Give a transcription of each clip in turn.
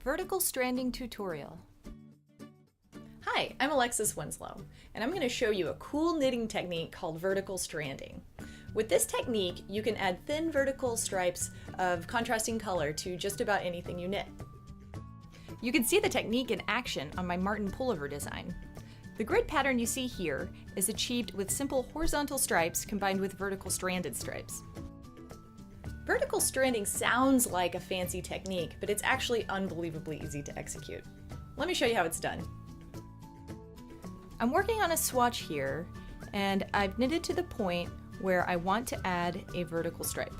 Vertical stranding tutorial. Hi, I'm Alexis Winslow, and I'm going to show you a cool knitting technique called vertical stranding. With this technique, you can add thin vertical stripes of contrasting color to just about anything you knit. You can see the technique in action on my Martin Pullover design. The grid pattern you see here is achieved with simple horizontal stripes combined with vertical stranded stripes. Vertical stranding sounds like a fancy technique, but it's actually unbelievably easy to execute. Let me show you how it's done. I'm working on a swatch here, and I've knitted to the point where I want to add a vertical stripe.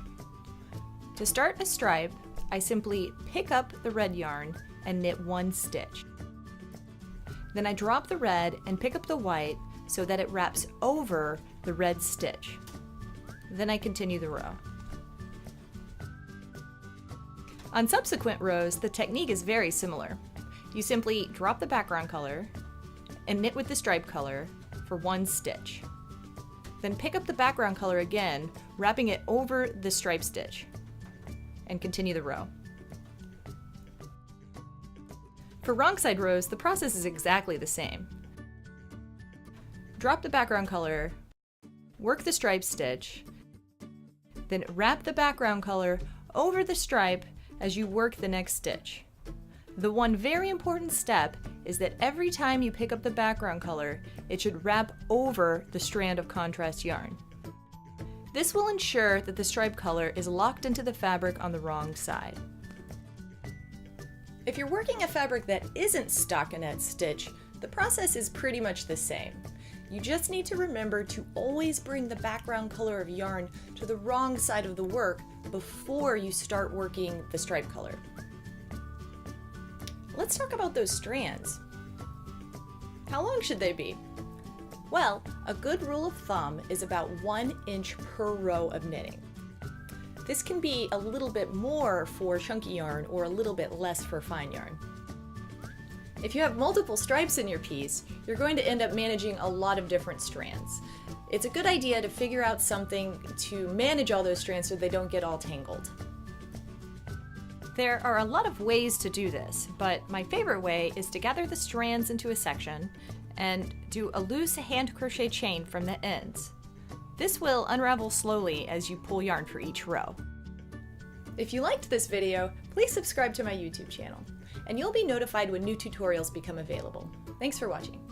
To start a stripe, I simply pick up the red yarn and knit one stitch. Then I drop the red and pick up the white so that it wraps over the red stitch. Then I continue the row. On subsequent rows, the technique is very similar. You simply drop the background color and knit with the stripe color for one stitch. Then pick up the background color again, wrapping it over the stripe stitch, and continue the row. For wrong side rows, the process is exactly the same. Drop the background color, work the stripe stitch, then wrap the background color over the stripe as you work the next stitch. The one very important step is that every time you pick up the background color, it should wrap over the strand of contrast yarn. This will ensure that the stripe color is locked into the fabric on the wrong side. If you're working a fabric that isn't stockinette stitch, the process is pretty much the same. You just need to remember to always bring the background color of yarn to the wrong side of the work before you start working the stripe color. Let's talk about those strands. How long should they be? Well, a good rule of thumb is about 1 inch per row of knitting. This can be a little bit more for chunky yarn or a little bit less for fine yarn. If you have multiple stripes in your piece, you're going to end up managing a lot of different strands. It's a good idea to figure out something to manage all those strands so they don't get all tangled. There are a lot of ways to do this, but my favorite way is to gather the strands into a section and do a loose hand crochet chain from the ends. This will unravel slowly as you pull yarn for each row. If you liked this video, please subscribe to my YouTube channel, and you'll be notified when new tutorials become available. Thanks for watching.